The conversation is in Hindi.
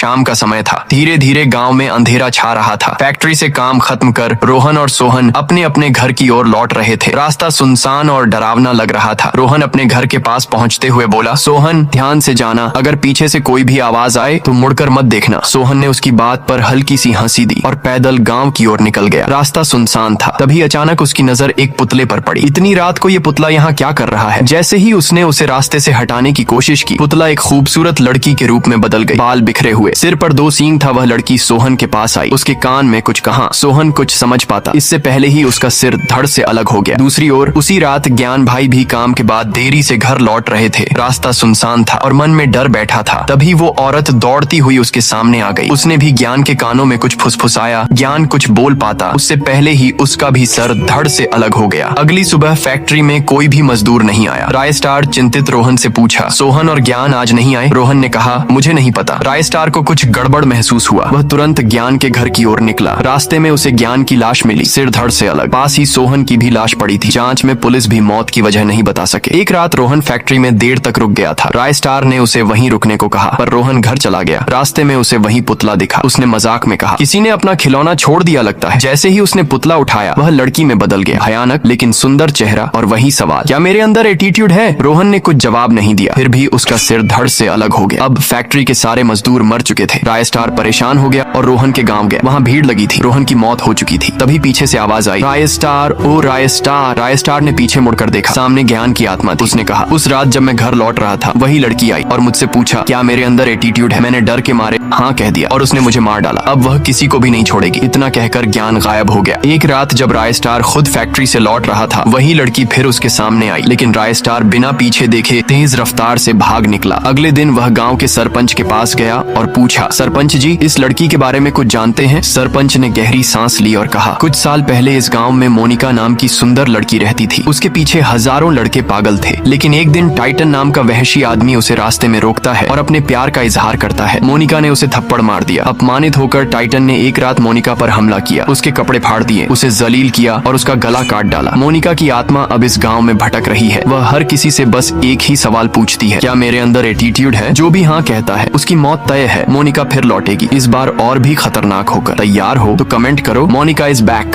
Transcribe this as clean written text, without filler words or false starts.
शाम का समय था। धीरे धीरे गांव में अंधेरा छा रहा था। फैक्ट्री से काम खत्म कर रोहन और सोहन अपने अपने घर की ओर लौट रहे थे। रास्ता सुनसान और डरावना लग रहा था। रोहन अपने घर के पास पहुंचते हुए बोला, सोहन ध्यान से जाना, अगर पीछे से कोई भी आवाज आए तो मुड़कर मत देखना। सोहन ने उसकी बात पर हल्की सी हंसी दी और पैदल गांव की ओर निकल गया। रास्ता सुनसान था। तभी अचानक उसकी नजर एक पुतले पर पड़ी। इतनी रात को ये पुतला यहाँ क्या कर रहा है? जैसे ही उसने उसे रास्ते से हटाने की कोशिश की, पुतला एक खूबसूरत लड़की के रूप में बदल गई। बाल बिखरे हुए, सिर पर 2 सींग था। वह लड़की सोहन के पास आई। उसके कान में कुछ कहा। सोहन कुछ समझ पाता इससे पहले ही उसका सिर धड़ से अलग हो गया। दूसरी ओर उसी रात ज्ञान भाई भी काम के बाद देरी से घर लौट रहे थे। रास्ता सुनसान था और मन में डर बैठा था। तभी वो औरत दौड़ती हुई उसके सामने आ गई। उसने भी ज्ञान के कानों में कुछ फुसफुसाया। ज्ञान कुछ बोल पाता उससे पहले ही उसका भी सर धड़ से अलग हो गया। अगली सुबह फैक्ट्री में कोई भी मजदूर नहीं आया। राय स्टार चिंतित रोहन से पूछा, सोहन और ज्ञान आज नहीं आए? रोहन ने कहा, मुझे नहीं पता। राय स्टार को कुछ गड़बड़ महसूस हुआ। वह तुरंत ज्ञान के घर की ओर निकला। रास्ते में उसे ज्ञान की लाश मिली, सिर धड़ से अलग। पास ही सोहन की भी लाश पड़ी थी। जांच में पुलिस भी मौत की वजह नहीं बता सके। एक रात रोहन फैक्ट्री में देर तक रुक गया था। राय स्टार ने उसे वहीं रुकने को कहा, पर रोहन घर चला गया। रास्ते में उसे वहीं पुतला दिखा। उसने मजाक में कहा, किसी ने अपना खिलौना छोड़ दिया लगता है। जैसे ही उसने पुतला उठाया, वह लड़की में बदल गया। भयानक लेकिन सुंदर चेहरा और वही सवाल, क्या मेरे अंदर एटीट्यूड है? रोहन ने कुछ जवाब नहीं दिया। फिर भी उसका सिर धड़ से अलग हो गया। अब फैक्ट्री के सारे मजदूर मर चुके थे। राय स्टार परेशान हो गया और रोहन के गांव गया। वहाँ भीड़ लगी थी। रोहन की मौत हो चुकी थी। तभी पीछे से आवाज आई, राय स्टार, ओ राय स्टार। राय स्टार ने पीछे मुड़कर देखा। सामने ज्ञान की आत्मा थी। उसने कहा, उस रात जब मैं घर लौट रहा था, वही लड़की आई और मुझसे पूछा, क्या मेरे अंदर एटीट्यूड है? मैंने डर के मारे हाँ कह दिया और उसने मुझे मार डाला। अब वह किसी को भी नहीं छोड़ेगी। इतना कहकर ज्ञान गायब हो गया। एक रात जब राय स्टार खुद फैक्ट्री से लौट रहा था, वही लड़की फिर उसके सामने आई, लेकिन राय स्टार बिना पीछे देखे तेज रफ्तार से भाग निकला। अगले दिन वह गांव के सरपंच के पास गया और पूछा, सरपंच जी, इस लड़की के बारे में कुछ जानते हैं? सरपंच ने गहरी सांस ली और कहा, कुछ साल पहले इस गांव में मोनिका नाम की सुंदर लड़की रहती थी। उसके पीछे हजारों लड़के पागल थे, लेकिन एक दिन टाइटन नाम का वहशी आदमी उसे रास्ते में रोकता है और अपने प्यार का इजहार करता है। मोनिका ने उसे थप्पड़ मार दिया। अपमानित होकर टाइटन ने एक रात मोनिका पर हमला किया। उसके कपड़े फाड़ दिए, उसे जलील किया और उसका गला काट डाला। मोनिका की आत्मा अब इस गांव में भटक रही है। वह हर किसी से बस एक ही सवाल पूछती है, क्या मेरे अंदर एटीट्यूड है? जो भी हाँ कहता है उसकी मौत तय है। मोनिका फिर लौटेगी, इस बार और भी खतरनाक होकर। तैयार हो तो कमेंट करो, मोनिका इज बैक।